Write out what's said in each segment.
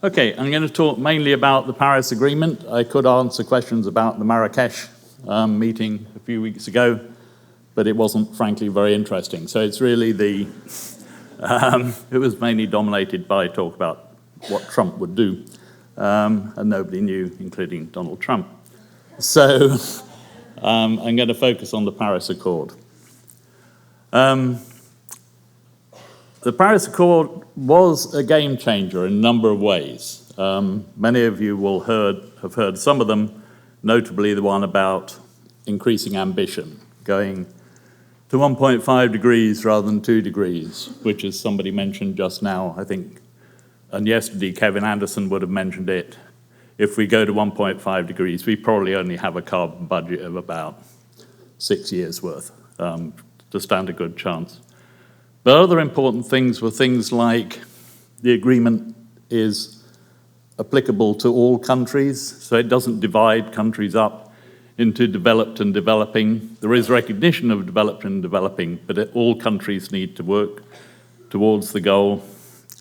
Okay, I'm going to talk mainly about the Paris Agreement. I could answer questions about the Marrakesh meeting a few weeks ago, but it wasn't, frankly, very interesting. So it's really it was mainly dominated by talk about what Trump would do, and nobody knew, including Donald Trump. So I'm going to focus on the Paris Accord. The Paris Accord was a game changer in a number of ways. Many of you will have heard some of them, notably the one about increasing ambition, going to 1.5 degrees rather than 2 degrees, which, as somebody mentioned just now, I think, and yesterday Kevin Anderson would have mentioned it. If we go to 1.5 degrees, we probably only have a carbon budget of about 6 years' worth to stand a good chance. But other important things were things like the agreement is applicable to all countries, so it doesn't divide countries up into developed and developing. There is recognition of developed and developing, but all countries need to work towards the goal.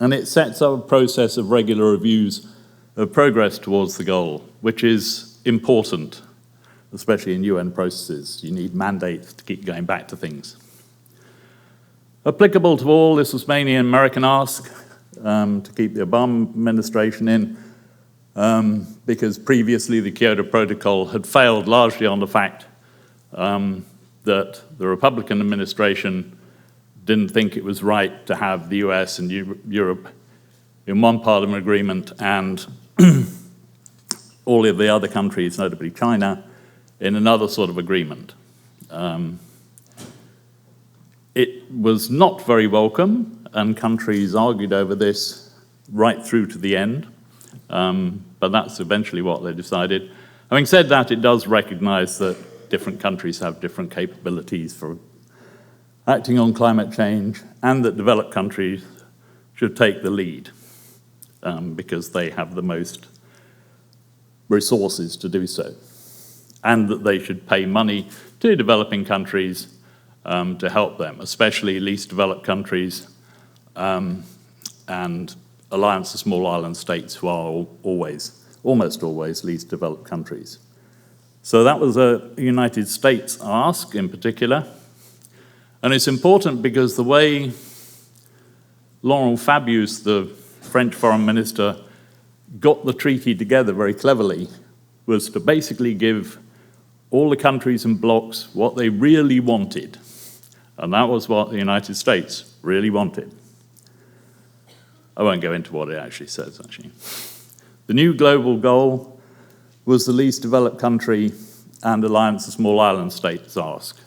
And it sets up a process of regular reviews of progress towards the goal, which is important, especially in UN processes. You need mandates to keep going back to things. Applicable to all, this was mainly an American ask to keep the Obama administration in, because previously the Kyoto Protocol had failed largely on the fact that the Republican administration didn't think it was right to have the US and Europe in one part of an agreement and all of the other countries, notably China, in another sort of agreement. It was not very welcome, and countries argued over this right through to the end, but that's eventually what they decided. Having said that, it does recognize that different countries have different capabilities for acting on climate change, and that developed countries should take the lead because they have the most resources to do so, and that they should pay money to developing countries to help them, especially least developed countries and alliance of small island states who are almost always least developed countries. So that was a United States ask in particular. And it's important because the way Laurent Fabius, the French foreign minister, got the treaty together very cleverly was to basically give all the countries and blocs what they really wanted. And that was what the United States really wanted. I won't go into what it actually says, actually. The new global goal was the least developed country and alliance of small island states ask.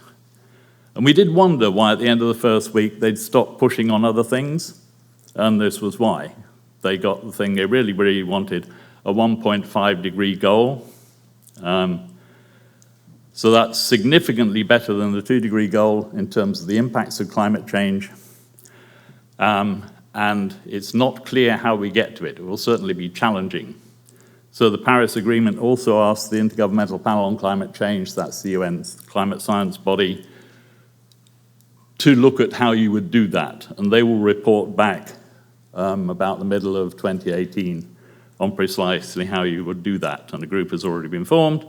And we did wonder why at the end of the first week they'd stopped pushing on other things, and this was why. They got the thing they really, really wanted, a 1.5 degree goal. So that's significantly better than the 2 degree goal in terms of the impacts of climate change. And it's not clear how we get to it. It will certainly be challenging. So the Paris Agreement also asked the Intergovernmental Panel on Climate Change, that's the UN's climate science body, to look at how you would do that. And they will report back about the middle of 2018 on precisely how you would do that. And the group has already been formed.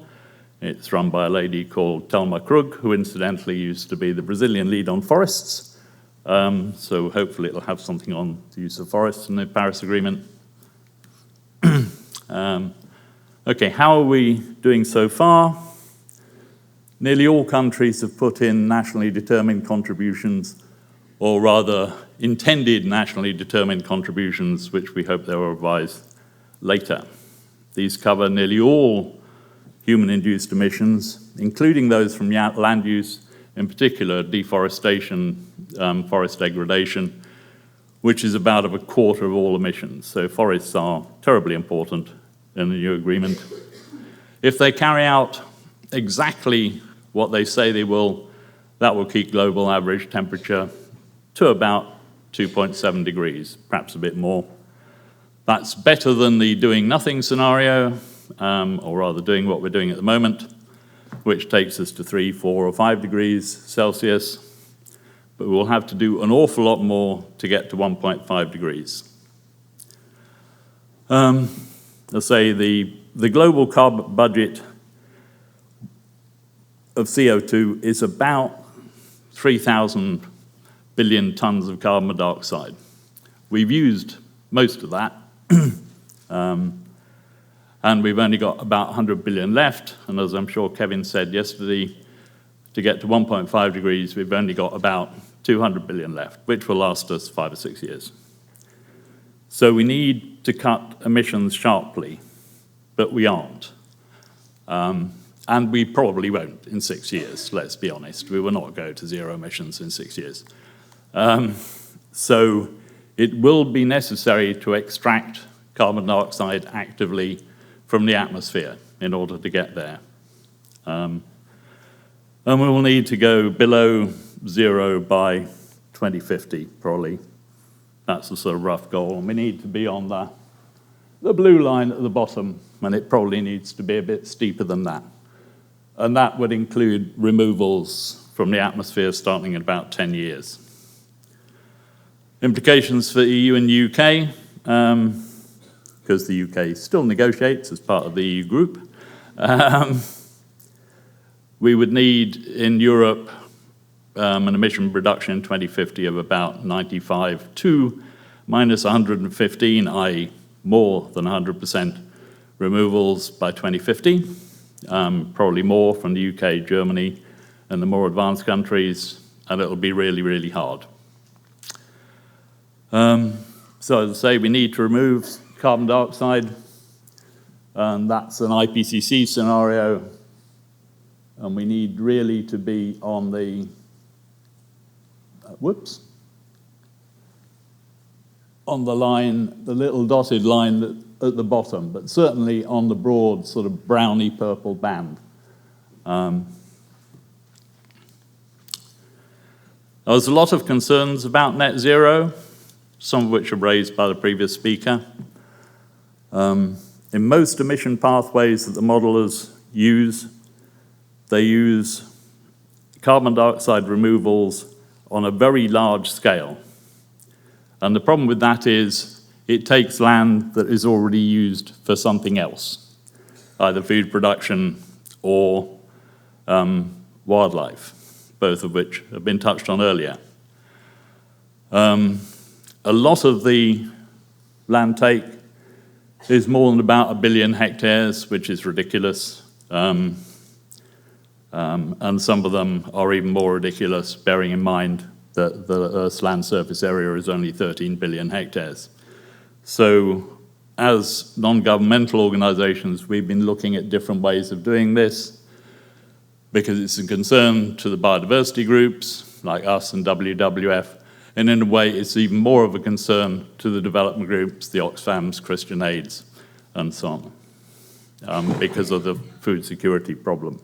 It's run by a lady called Thelma Krug, who incidentally used to be the Brazilian lead on forests. So hopefully it'll have something on the use of forests in the Paris Agreement. Okay, how are we doing so far? Nearly all countries have put in nationally determined contributions, or rather intended nationally determined contributions, which we hope they will revise later. These cover nearly all human-induced emissions, including those from land use, in particular deforestation, forest degradation, which is about a quarter of all emissions. So forests are terribly important in the new agreement. If they carry out exactly what they say they will, that will keep global average temperature to about 2.7 degrees, perhaps a bit more. That's better than the doing nothing scenario, or rather doing what we're doing at the moment, which takes us to 3, 4, or 5 degrees Celsius. But we'll have to do an awful lot more to get to 1.5 degrees. Let's say the global carbon budget of CO2 is about 3,000 billion tons of carbon dioxide. We've used most of that, and we've only got about 100 billion left, and as I'm sure Kevin said yesterday, to get to 1.5 degrees, we've only got about 200 billion left, which will last us 5 or 6 years. So we need to cut emissions sharply, but we aren't. And we probably won't in 6 years, let's be honest. We will not go to zero emissions in 6 years. So it will be necessary to extract carbon dioxide actively from the atmosphere in order to get there. And we will need to go below zero by 2050, probably. That's a sort of rough goal. And we need to be on the blue line at the bottom, and it probably needs to be a bit steeper than that. And that would include removals from the atmosphere starting in about 10 years. Implications for EU and UK, because the UK still negotiates as part of the EU group. We would need in Europe an emission reduction in 2050 of about 95 to minus 115, i.e. more than 100% removals by 2050. Probably more from the UK, Germany, and the more advanced countries, and it'll be really, really hard. So as I say, we need to remove carbon dioxide, and that's an IPCC scenario, and we need really to be on the, on the line, the little dotted line that at the bottom, but certainly on the broad sort of browny purple band. There's a lot of concerns about net zero, some of which are raised by the previous speaker. In most emission pathways that the modelers use, they use carbon dioxide removals on a very large scale. And the problem with that is it takes land that is already used for something else, either food production or wildlife, both of which have been touched on earlier. A lot of the land take is more than about 1 billion hectares, which is ridiculous. And some of them are even more ridiculous, bearing in mind that the Earth's land surface area is only 13 billion hectares. So as non-governmental organizations, we've been looking at different ways of doing this because it's a concern to the biodiversity groups like us and WWF, and in a way it's even more of a concern to the development groups, the Oxfams, Christian AIDS, and so on, because of the food security problem.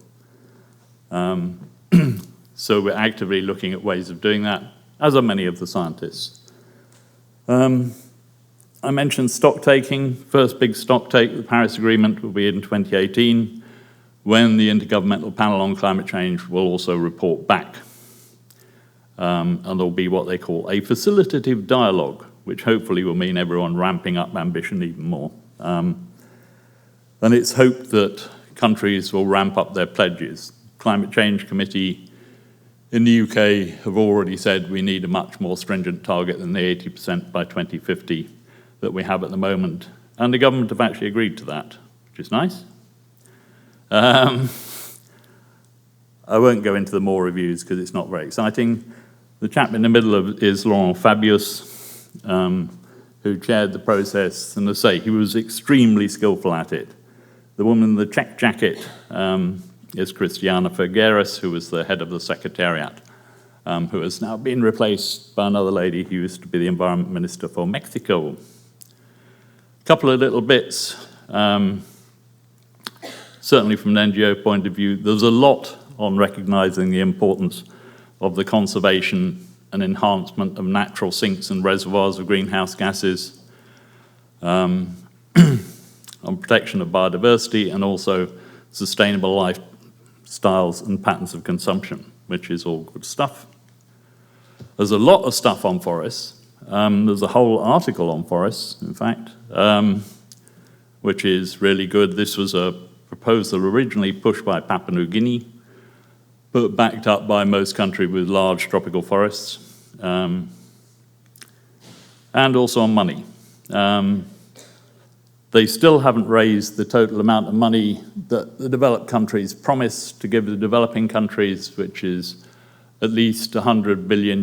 So we're actively looking at ways of doing that, as are many of the scientists. I mentioned stock taking. First big stock take, the Paris Agreement, will be in 2018, when the Intergovernmental Panel on Climate Change will also report back. And there'll be what they call a facilitative dialogue, which hopefully will mean everyone ramping up ambition even more. And it's hoped that countries will ramp up their pledges. Climate Change Committee in the UK have already said we need a much more stringent target than the 80% by 2050 that we have at the moment. And the government have actually agreed to that, which is nice. I won't go into the more reviews because it's not very exciting. The chap in the middle is Laurent Fabius, who chaired the process, and as I say, he was extremely skillful at it. The woman in the check jacket is Christiana Figueres, who was the head of the Secretariat, who has now been replaced by another lady who used to be the Environment Minister for Mexico. A couple of little bits, certainly from an NGO point of view, there's a lot on recognizing the importance of the conservation and enhancement of natural sinks and reservoirs of greenhouse gases, on protection of biodiversity, and also sustainable lifestyles and patterns of consumption, which is all good stuff. There's a lot of stuff on forests. There's a whole article on forests, in fact. which is really good. This was a proposal originally pushed by Papua New Guinea, but backed up by most countries with large tropical forests, and also on money. They still haven't raised the total amount of money that the developed countries promised to give the developing countries, which is at least $100 billion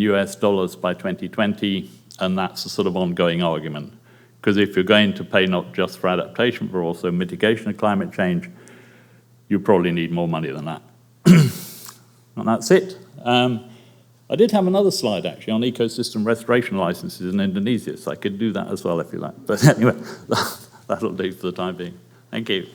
by 2020, and that's a sort of ongoing argument. Because if you're going to pay not just for adaptation, but also mitigation of climate change, you probably need more money than that. And that's it. I did have another slide, actually, on ecosystem restoration licenses in Indonesia, so I could do that as well if you like. But anyway, that'll do for the time being. Thank you.